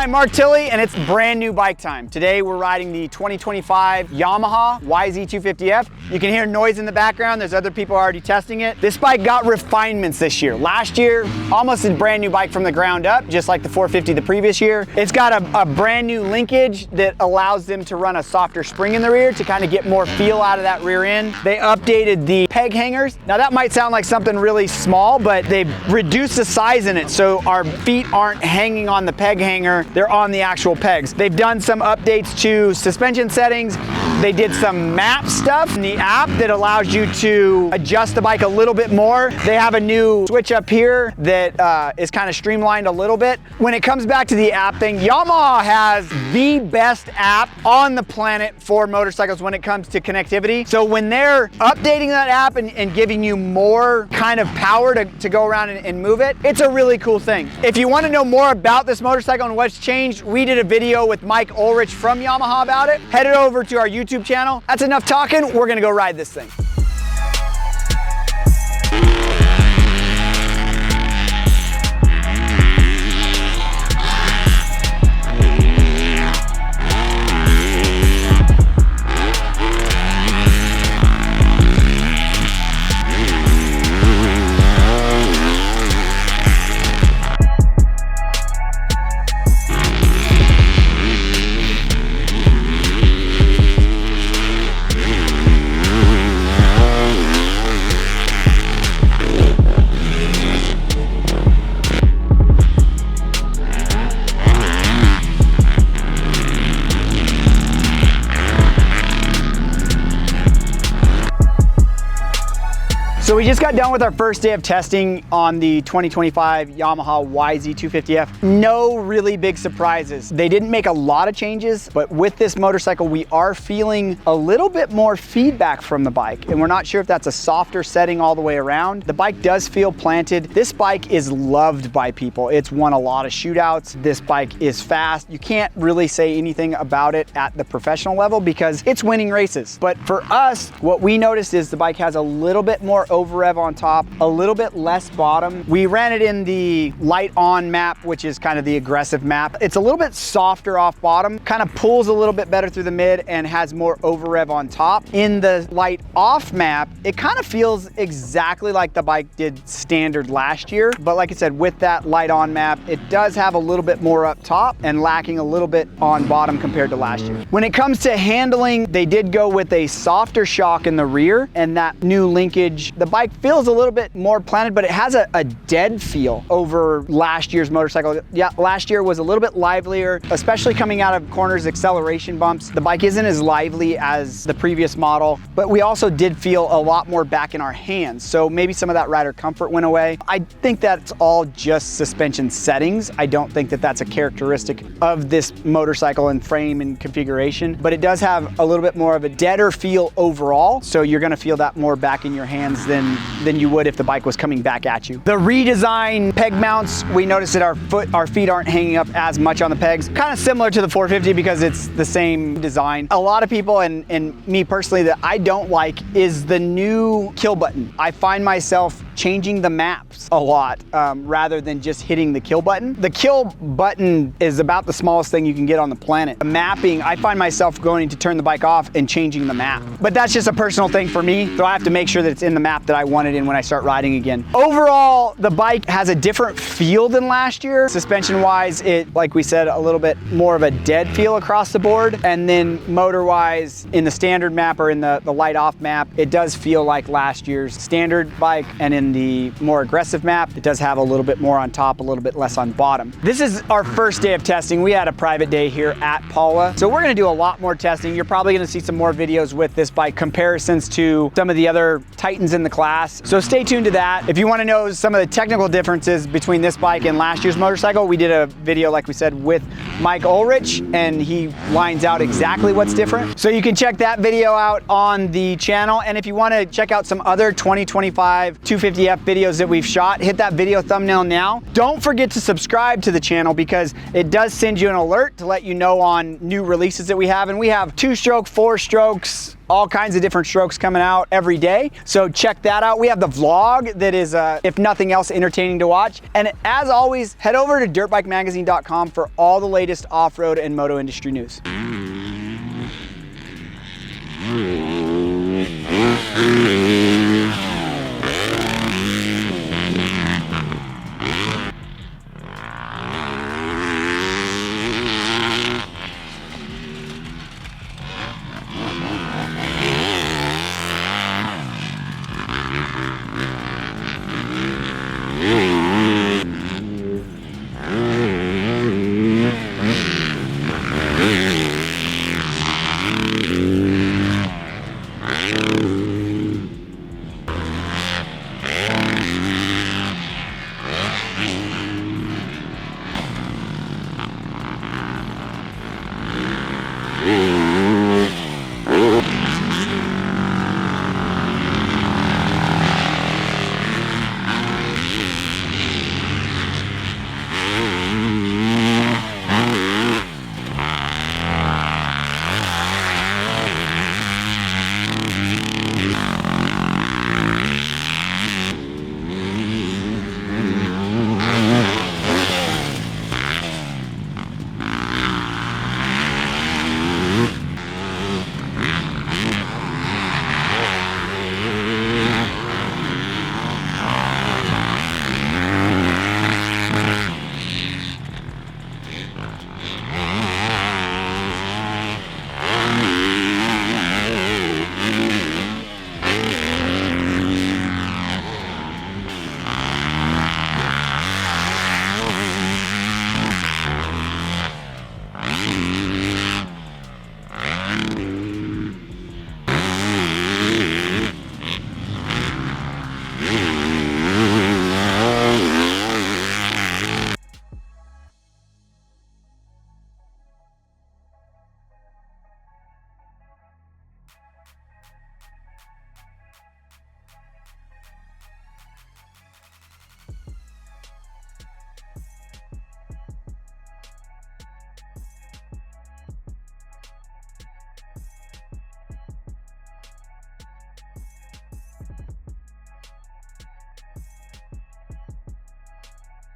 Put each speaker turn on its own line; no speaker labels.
Hi, I'm Mark Tilley, and it's brand new bike time. Today we're riding the 2025 Yamaha YZ250F. You can hear noise in the background. There's other people already testing it. This bike got refinements this year. Last year, almost a brand new bike from the ground up, just like the 450 the previous year. It's got a brand new linkage that allows them to run a softer spring in the rear to kind of get more feel out of that rear end. They updated the peg hangers. Now that might sound like something really small, but they've reduced the size in it so our feet aren't hanging on the peg hanger. They're on the actual pegs. They've done some updates to suspension settings. They did some map stuff in the app that allows you to adjust the bike a little bit more. They have a new switch up here that is kind of streamlined a little bit. When it comes back to the app thing, Yamaha has the best app on the planet for motorcycles when it comes to connectivity. So when they're updating that app and giving you more kind of power to go around and move it, it's a really cool thing. If you want to know more about this motorcycle and what's changed, we did a video with Mike Ulrich from Yamaha about it. Head it over to our YouTube channel. That's enough talking. We're gonna go ride this thing. So we just got done with our first day of testing on the 2025 Yamaha YZ250F. No really big surprises. They didn't make a lot of changes, but with this motorcycle, we are feeling a little bit more feedback from the bike, and we're not sure if that's a softer setting all the way around. The bike does feel planted. This bike is loved by people. It's won a lot of shootouts. This bike is fast. You can't really say anything about it at the professional level because it's winning races. But for us, what we noticed is the bike has a little bit more over rev on top, a little bit less bottom. We ran it in the light on map, which is kind of the aggressive map. It's a little bit softer off bottom, kind of pulls a little bit better through the mid and has more over rev on top. In the light off map, it kind of feels exactly like the bike did standard last year. But like I said, with that light on map, it does have a little bit more up top and lacking a little bit on bottom compared to last year. When it comes to handling, they did go with a softer shock in the rear and that new linkage. The bike feels a little bit more planted, but it has a dead feel over last year's motorcycle. Yeah, last year was a little bit livelier, especially coming out of corners, acceleration bumps. The bike isn't as lively as the previous model, but we also did feel a lot more back in our hands. So maybe some of that rider comfort went away. I think that's all just suspension settings. I don't think that that's a characteristic of this motorcycle and frame and configuration, but it does have a little bit more of a deader feel overall. So you're gonna feel that more back in your hands than you would if the bike was coming back at you. The redesigned peg mounts, we noticed that our feet aren't hanging up as much on the pegs. Kind of similar to the 450 because it's the same design. A lot of people, and me personally, that I don't like is the new kill button. I find myself changing the maps a lot rather than just hitting the kill button. The kill button is about the smallest thing you can get on the planet. The mapping, I find myself going to turn the bike off and changing the map. But that's just a personal thing for me, so I have to make sure that it's in the map that I want it in when I start riding again. Overall, the bike has a different feel than last year. Suspension-wise, it, like we said, a little bit more of a dead feel across the board. And then motor-wise, in the standard map or in the light off map, it does feel like last year's standard bike. And in the more aggressive map, it does have a little bit more on top, a little bit less on bottom. This is our first day of testing. We had a private day here at Paula. So we're gonna do a lot more testing. You're probably gonna see some more videos with this bike, comparisons to some of the other Titans in the class. So stay tuned to that. If you want to know some of the technical differences between this bike and last year's motorcycle, we did a video, like we said, with Mike Ulrich, and he lines out exactly what's different. So you can check that video out on the channel. And if you want to check out some other 2025 250 250F videos that we've shot. Hit that video thumbnail now. Don't forget to subscribe to the channel because it does send you an alert to let you know on new releases that we have. And we have 2-stroke, 4-strokes, all kinds of different strokes coming out every day. So check that out. We have the vlog that is, if nothing else, entertaining to watch. And as always, head over to dirtbikemagazine.com for all the latest off-road and moto industry news.
Mm-hmm.